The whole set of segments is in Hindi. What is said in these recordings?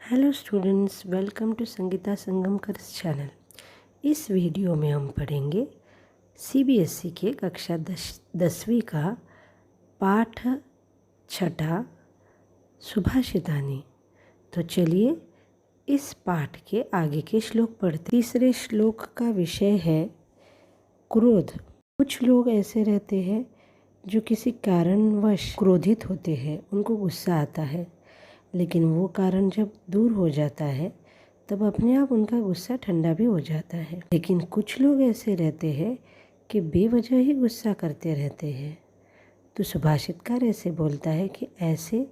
Hello students, welcome to Sangeeta Sangamkar channel. इस वीडियो में हम पढ़ेंगे सीबीएसई के कक्षा 10वीं का पाठ 6 सुभाषितानी। तो चलिए इस पाठ के आगे के श्लोक पढ़ते। तीसरे श्लोक का विषय है क्रोध। कुछ लोग ऐसे रहते हैं जो किसी कारणवश क्रोधित होते हैं, उनको गुस्सा आता है, लेकिन वो कारण जब दूर हो जाता है तब अपने आप उनका गुस्सा ठंडा भी हो जाता है। लेकिन कुछ लोग ऐसे रहते हैं कि बेवजह ही गुस्सा करते रहते हैं। तो सुभाषितकार ऐसे बोलता है कि ऐसे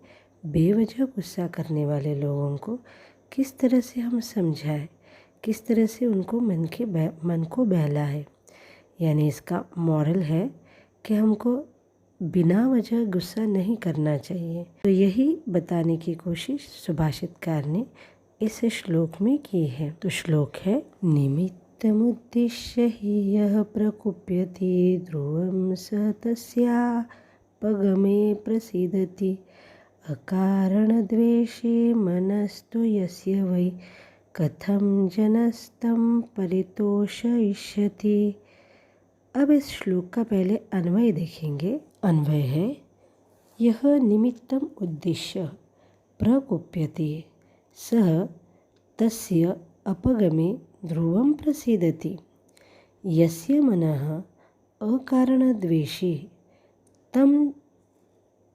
बेवजह गुस्सा करने वाले लोगों को किस तरह से हम समझाएं, किस तरह से उनको मन को बहलाएं। यानी इसका मॉरल है कि हमको बिना वजह गुस्सा नहीं करना चाहिए। तो यही बताने की कोशिश सुभाषितकार ने इस श्लोक में की है। तो श्लोक है, निमित्तमुद्दिश्य हि यः प्रकुप्यति ध्रुवं स तस्यापगमे प्रसीदति अकारणद्वेषे मनस्तु यस्य वै कथं जनस्तं परितोषयिष्यति। अब इस श्लोक का पहले अन्वय देखेंगे। अन्वय है, यह निमित्तम उद्दिश्य प्रकुप्यते सः तस्य अपगमे ध्रुवं प्रसीदति यस्य मनः अकारणद्वेषी तं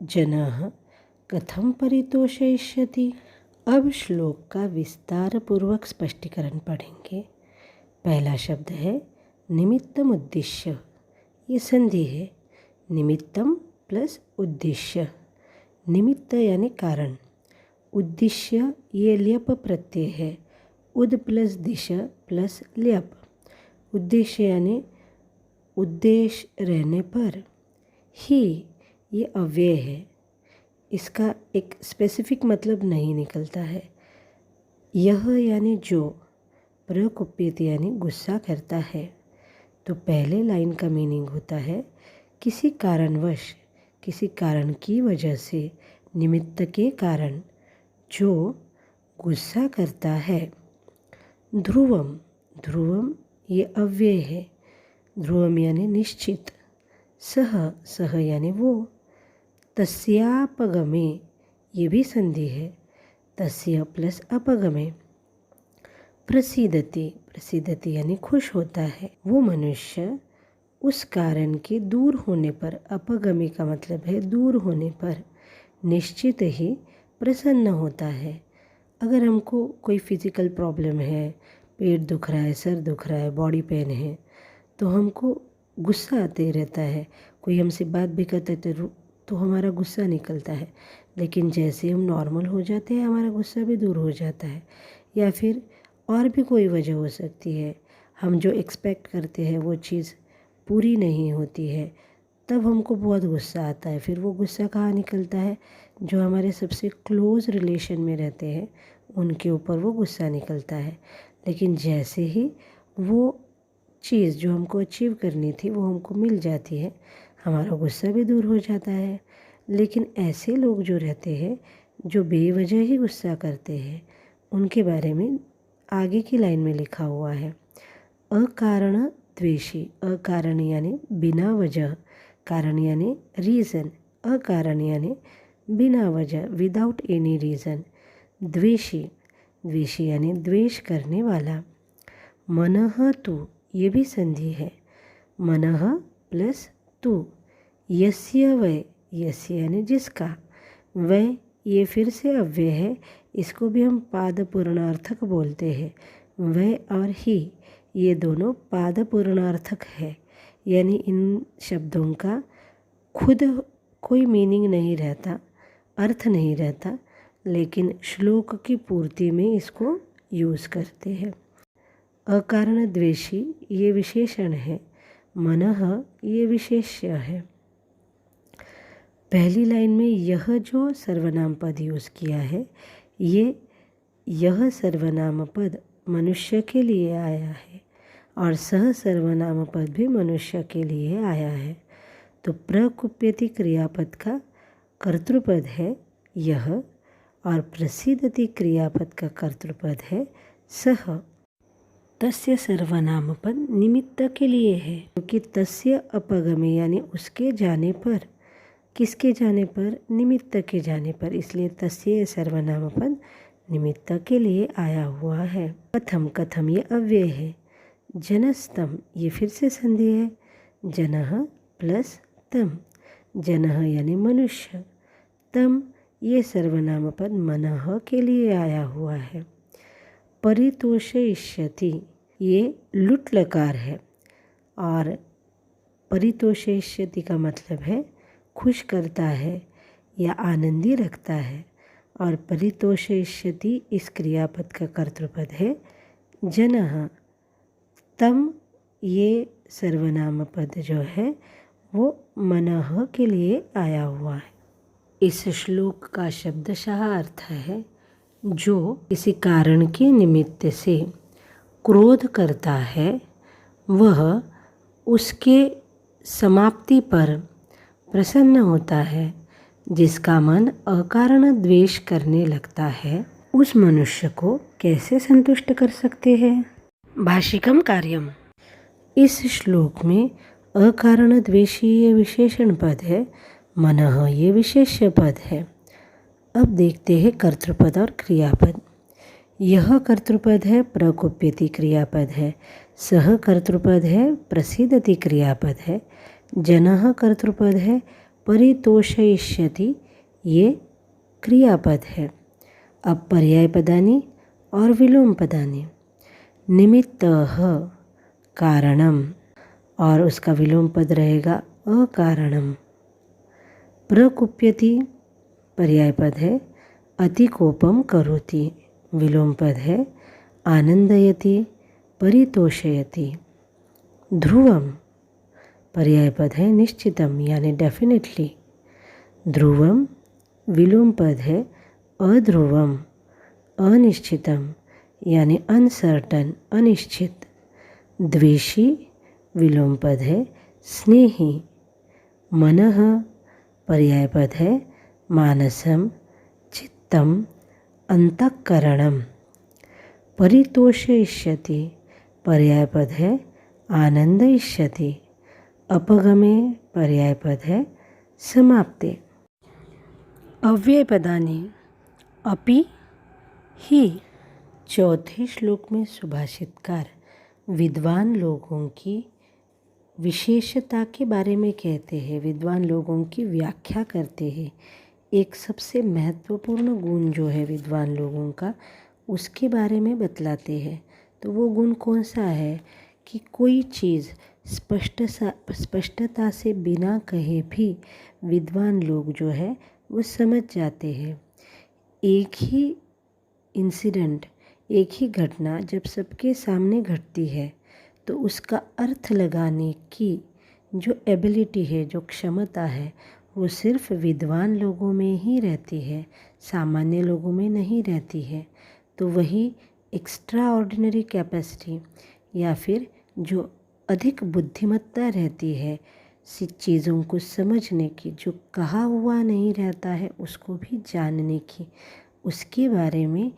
जनः कथं परितोषयिष्यति। अब श्लोक का विस्तार पूर्वक स्पष्टीकरण पढ़ेंगे। पहला शब्द है निमित्तम उद्दिश्य। ये संधि है, निमित्तम प्लस उद्देश्य। निमित्त यानी कारण, उद्देश्य ये ल्यप प्रत्यय है, उद प्लस दिश प्लस ल्यप। उद्देश्य यानी उद्देश्य रहने पर। ही ये अव्यय है, इसका एक स्पेसिफिक मतलब नहीं निकलता है। यह यानी जो, प्रकुप्यते यानी गुस्सा करता है। तो पहले लाइन का मीनिंग होता है किसी कारणवश, किसी कारण की वजह से, निमित्त के कारण जो गुस्सा करता है। ध्रुवम, ध्रुवम ये अव्यय है, ध्रुवम यानी निश्चित। सह, सह यानी वो। तस्यापगमे ये भी संधि है, तस्य प्लस अपगमे। प्रसीदति, प्रसीदति यानी खुश होता है। वो मनुष्य उस कारण के दूर होने पर, अपगमी का मतलब है दूर होने पर, निश्चित ही प्रसन्न होता है। अगर हमको कोई फिज़िकल प्रॉब्लम है, पेट दुख रहा है, सर दुख रहा है, बॉडी पेन है, तो हमको गुस्सा आते रहता है। कोई हमसे बात भी करता है तो हमारा गुस्सा निकलता है, लेकिन जैसे हम नॉर्मल हो जाते हैं हमारा गुस्सा भी दूर हो जाता है। या फिर और भी कोई वजह हो सकती है, हम जो एक्सपेक्ट करते हैं वो चीज़ पूरी नहीं होती है, तब हमको बहुत गुस्सा आता है। फिर वो गुस्सा कहाँ निकलता है, जो हमारे सबसे क्लोज़ रिलेशन में रहते हैं उनके ऊपर वो गुस्सा निकलता है। लेकिन जैसे ही वो चीज़ जो हमको अचीव करनी थी वो हमको मिल जाती है, हमारा गुस्सा भी दूर हो जाता है। लेकिन ऐसे लोग जो रहते हैं जो बेवजह ही गुस्सा करते हैं, उनके बारे में आगे की लाइन में लिखा हुआ है, अकारण द्वेषी। अकारण यानी बिना वजह, कारण यानी रीज़न, अकारण यानी बिना वजह, विदाउट एनी रीज़न। द्वेषी, द्वेषी यानी द्वेष करने वाला। मनः तु ये भी संधि है, मनः प्लस तु। यस्य वै, यस्य यानी जिसका, वै ये फिर से अव्यय है, इसको भी हम पाद पूर्णार्थक बोलते हैं। वै और ही ये दोनों पाद पूर्णार्थक है, यानी इन शब्दों का खुद कोई मीनिंग नहीं रहता, अर्थ नहीं रहता, लेकिन श्लोक की पूर्ति में इसको यूज़ करते हैं। अकारण द्वेषी ये विशेषण है, मनः ये विशेष्य है। पहली लाइन में यह जो सर्वनाम पद यूज़ किया है, यह सर्वनाम पद मनुष्य के लिए आया है और सह सर्वनाम पद भी मनुष्य के लिए आया है। तो प्रकुप्यति क्रियापद का कर्तृपद है यह और प्रसीदति क्रियापद का कर्तृपद है सह। तस्य सर्वनामपद निमित्त के लिए है, क्योंकि तस्य अपगमे यानी उसके जाने पर, किसके जाने पर, निमित्त के जाने पर, इसलिए तस्य सर्वनामपद निमित्त के लिए आया हुआ है। कथम, कथम ये अव्यय है। जनस्तम ये फिर से संधि है, जनः प्लस तम, जनः यानी मनुष्य, तम ये सर्वनामपद मनः के लिए आया हुआ है। परितोषयिष्यति ये लुट लकार है, और परितोषयिष्यति का मतलब है खुश करता है या आनंदी रखता है, और परितोषयिष्यति इस क्रियापद का कर्तृपद है जनः। तम ये सर्वनाम पद जो है वो मनः के लिए आया हुआ है। इस श्लोक का शब्दशः अर्थ है जो किसी कारण के निमित्त से क्रोध करता है वह उसके समाप्ति पर प्रसन्न होता है। जिसका मन अकारण द्वेष करने लगता है उस मनुष्य को कैसे संतुष्ट कर सकते हैं। भाषिकम कार्यम, इस श्लोक में अकारण द्वेषी ये विशेषण पद है, मनः ये विशेष्य पद है। अब देखते हैं कर्तृपद और क्रियापद। यह कर्तृपद है प्रकुप्यति क्रियापद है, सह कर्तृपद है प्रसीदति क्रियापद है, जनः कर्तृपद है परितोषयिष्यति ये क्रियापद है। अब पर्याय पदानि और विलोम पदानि। निमित्तः कारणम और उसका विलोम पद रहेगा अकारणम। प्रकुप्यति पर्याय पद है अतिकोपम करोति, विलोम पद है आनंदयति परितोषयति। ध्रुवम पर्याय पद है निश्चितम यानी डेफिनेटली। ध्रुवम विलोम पद है अध्रुवम अनिश्चितम यानी अनसर्टन अनिश्चित। द्वेषी विलोम पद है स्नेही। मनः पर्याय पद है मानसम चित्तम अंतःकरणम। परितोषयिष्यति पर्याय पद है आनंदयिष्यति। अपगमे पर्याय पद है समाप्ते। अव्यय पदानि अपि ही। चौथे श्लोक में सुभाषितकार विद्वान लोगों की विशेषता के बारे में कहते हैं, विद्वान लोगों की व्याख्या करते हैं। एक सबसे महत्वपूर्ण गुण जो है विद्वान लोगों का उसके बारे में बतलाते हैं। तो वो गुण कौन सा है कि कोई चीज़ स्पष्टता से बिना कहे भी विद्वान लोग जो है वो समझ जाते हैं। एक ही इंसिडेंट, एक ही घटना जब सबके सामने घटती है तो उसका अर्थ लगाने की जो एबिलिटी है, जो क्षमता है, वो सिर्फ विद्वान लोगों में ही रहती है, सामान्य लोगों में नहीं रहती है। तो वही एक्स्ट्रा ऑर्डिनरी कैपेसिटी या फिर जो अधिक बुद्धिमत्ता रहती है चीज़ों को समझने की, जो कहा हुआ नहीं रहता है उसको भी जानने की, उसके बारे में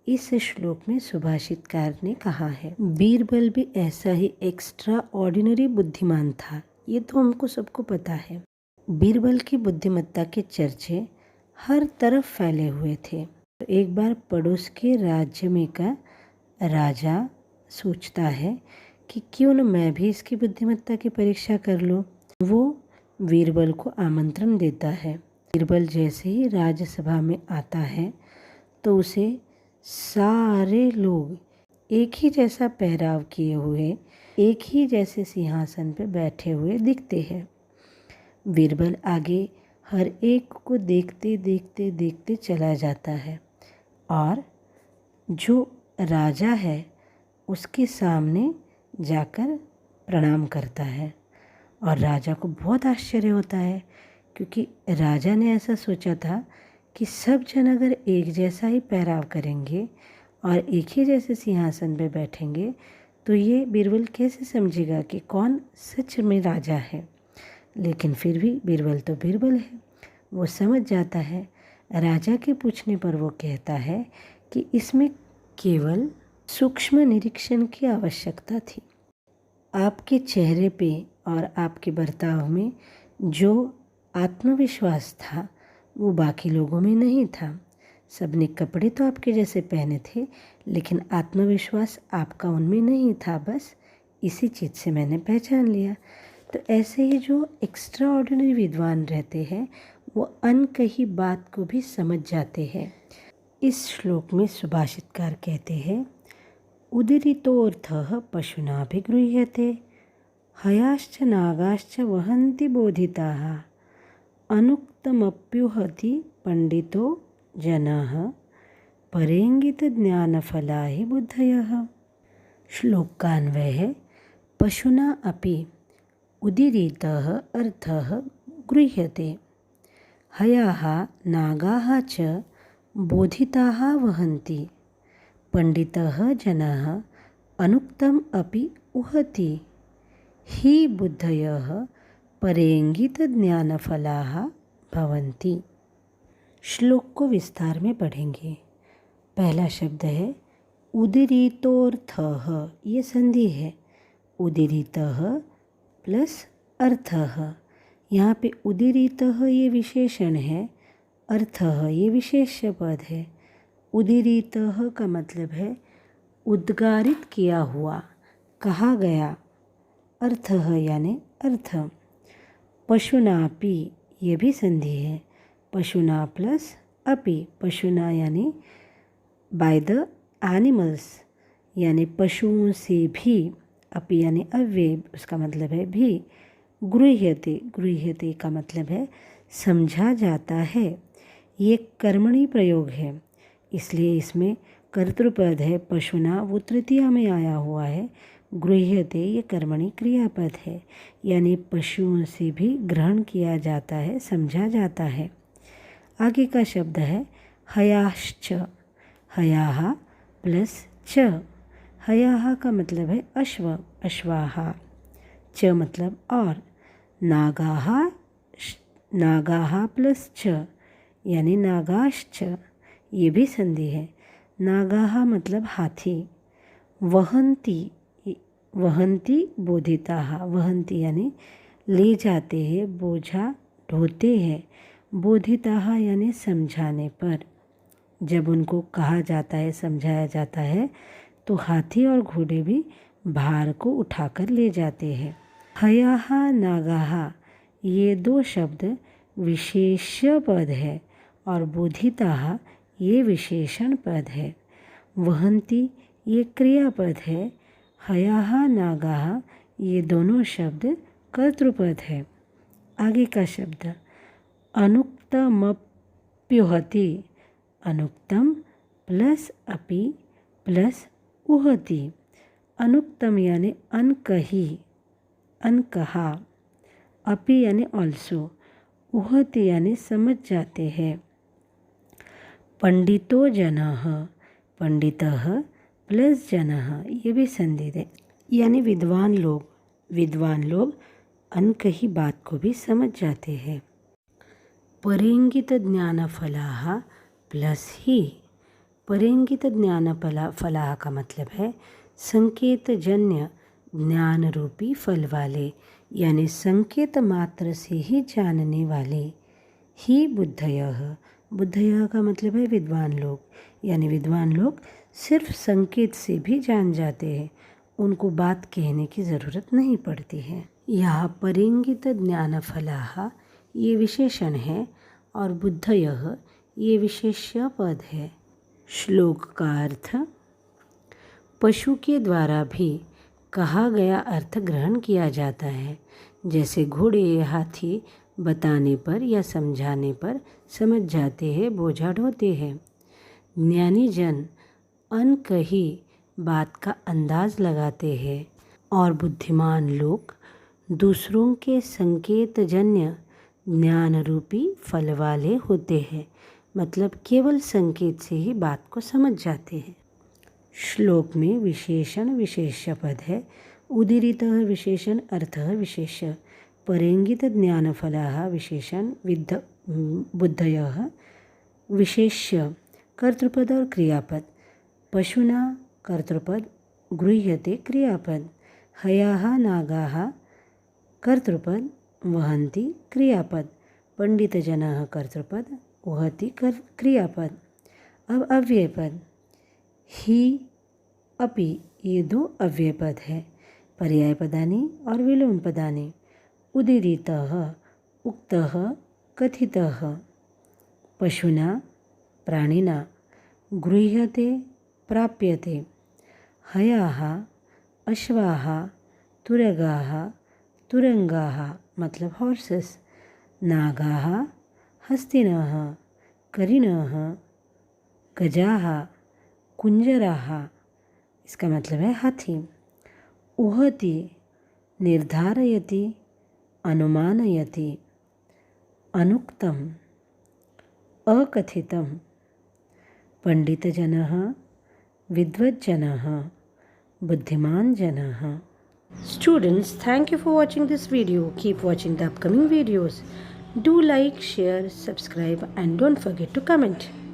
इस श्लोक में सुभाषितकार ने कहा है। बीरबल भी ऐसा ही एक्स्ट्रा ऑर्डिनरी बुद्धिमान था, ये तो हमको सबको पता है। बीरबल की बुद्धिमत्ता के चर्चे हर तरफ फैले हुए थे। तो एक बार पड़ोस के राज्य में का राजा सोचता है कि क्यों न मैं भी इसकी बुद्धिमत्ता की परीक्षा कर लूँ। वो बीरबल को आमंत्रण देता है। बीरबल जैसे ही राज्यसभा में आता है तो उसे सारे लोग एक ही जैसा पहराव किए हुए, एक ही जैसे सिंहासन पर बैठे हुए दिखते हैं। बीरबल आगे हर एक को देखते देखते देखते चला जाता है और जो राजा है उसके सामने जाकर प्रणाम करता है। और राजा को बहुत आश्चर्य होता है, क्योंकि राजा ने ऐसा सोचा था कि सब जन अगर एक जैसा ही पहराव करेंगे और एक ही जैसे सिंहासन पर बैठेंगे तो ये बीरबल कैसे समझेगा कि कौन सच में राजा है। लेकिन फिर भी बीरबल तो बीरबल है, वो समझ जाता है। राजा के पूछने पर वो कहता है कि इसमें केवल सूक्ष्म निरीक्षण की आवश्यकता थी। आपके चेहरे पे और आपके बर्ताव में जो आत्मविश्वास था वो बाकी लोगों में नहीं था। सबने कपड़े तो आपके जैसे पहने थे, लेकिन आत्मविश्वास आपका उनमें नहीं था। बस इसी चीज़ से मैंने पहचान लिया। तो ऐसे ही जो एक्स्ट्रा ऑर्डिनरी विद्वान रहते हैं वो अनकही बात को भी समझ जाते हैं। इस श्लोक में सुभाषितकार कहते हैं, उदीरितोऽर्थः पशुनाभिगृह्यते, हयाश्च नागाश्च वहन्ति बोधिताः, अनुक्तमप्युहति पंडितो जनः, परेंगितज्ञानफला हि बुद्धयः। श्लोक का अन्वय है, पशुना अपि उदीरितः अर्थः गृह्यते, हयाः नागाः च बोधिताः वहन्ति, पंडितः जनः अनुक्तम् अपि उहति, हि बुद्धयः परेंगितज्ञानफलाः भवन्ति। श्लोक को विस्तार में पढ़ेंगे। पहला शब्द है उदीरितोऽर्थः, ये संधि है। उदीरितः प्लस अर्थः। यहाँ पे उदीरितः ये विशेषण है, अर्थः ये विशेष्य पद है। उदीरितः का मतलब है उद्गारित किया हुआ, कहा गया। अर्थः यानी अर्थ। पशुनापि ये भी संधि है। पशुना प्लस अपि, पशुना यानी बाय द एनिमल्स, यानी पशुओं से भी। अपि यानी अव्यय, उसका मतलब है भी। गृह्यते, गृह्यते का मतलब है समझा जाता है। ये कर्मणि प्रयोग है, इसलिए इसमें कर्तृपद है। पशुना वो तृतीया में आया हुआ है। गृह्यते ये कर्मणि क्रियापद है, यानी पशुओं से भी ग्रहण किया जाता है, समझा जाता है। आगे का शब्द है हयाश्च। हयाः प्लस च। हयाः का मतलब है अश्व, अश्वाः। च मतलब और। नागाः, नागाः प्लस च यानी नागाश्च, ये भी संधि है। नागाः मतलब हाथी। वहन्ति, वहन्ति बोधिताः। वहन्ति यानी ले जाते हैं, बोझा ढोते हैं। बोधिताः यानी समझाने पर, जब उनको कहा जाता है, समझाया जाता है, तो हाथी और घोड़े भी भार को उठाकर ले जाते हैं। हयाः नागाः ये दो शब्द विशेष्य पद है और बोधिताः ये विशेषण पद है। वहन्ति ये क्रियापद है। हयाः नागाः ये दोनों शब्द कर्तृपद है। आगे का शब्द अनुक्तमप्युहति। अनुक्तम प्लस अपि प्लस उहति। अनुक्तम यानी अनकही, अनकहा। अपि यानी ऑल्सो। उहति यानी समझ जाते हैं। पंडितो जनः, पंडितः प्लस जनः ये भी संधि है, यानी विद्वान लोग। विद्वान लोग अनकही बात को भी समझ जाते हैं। परेंगित ज्ञानफलाः प्लस ही। परेंगित ज्ञानफलाः का मतलब है संकेतजन्य ज्ञान रूपी फल वाले, यानी संकेत मात्र से ही जानने वाले। ही बुद्धयः, बुद्धयः का मतलब है विद्वान लोग, यानी विद्वान लोग सिर्फ संकेत से भी जान जाते हैं, उनको बात कहने की ज़रूरत नहीं पड़ती है। यहाँ परेंगित ज्ञानफलाः ये विशेषण है और बुद्धयः ये विशेष्य पद है। श्लोक का अर्थ, पशु के द्वारा भी कहा गया अर्थ ग्रहण किया जाता है, जैसे घोड़े या हाथी बताने पर या समझाने पर समझ जाते हैं, बोझा ढोते हैं। ज्ञानी जन अनकही बात का अंदाज लगाते हैं और बुद्धिमान लोग दूसरों के संकेतजन्य ज्ञान रूपी फल वाले होते हैं, मतलब केवल संकेत से ही बात को समझ जाते हैं। श्लोक में विशेषण विशेष्य पद है। उदीरितः विशेषण, अर्थः विशेष्य। परेंगित ज्ञानफलाः विशेषण, बुद्धयः विशेष्य कर्तृपद और क्रियापद। पशुना कर्तृपद, गृह्यते क्रियापद। हयाः नागाः कर्तृपद, वहन्ति क्रियापद। पंडितजनः कर्तृपद, वहति क्रियापद। अब अव्ययपद। ही, अपि, ये दो अव्ययपद है। पर्यायपदानि और विलोमपदानि। उदीरितः, उक्तः, कथितः। पशुना प्राणिना। गृह्यते प्राप्यते। हयाः अश्वाः, तुरगाः तुरंगाः मतलब हॉर्सेस। नागाः हस्तिनः, करिणः गजाः, कुंजराः इसका मतलब है हाथी। उहति निर्धारयति, अनुमानयति। अनुक्तम, अकथितम। पंडितजनः, विद्वज्जनः, बुद्धिमान जनः। Students, thank you for watching this video. Keep watching the upcoming videos. Do like, share, subscribe and don't forget to comment.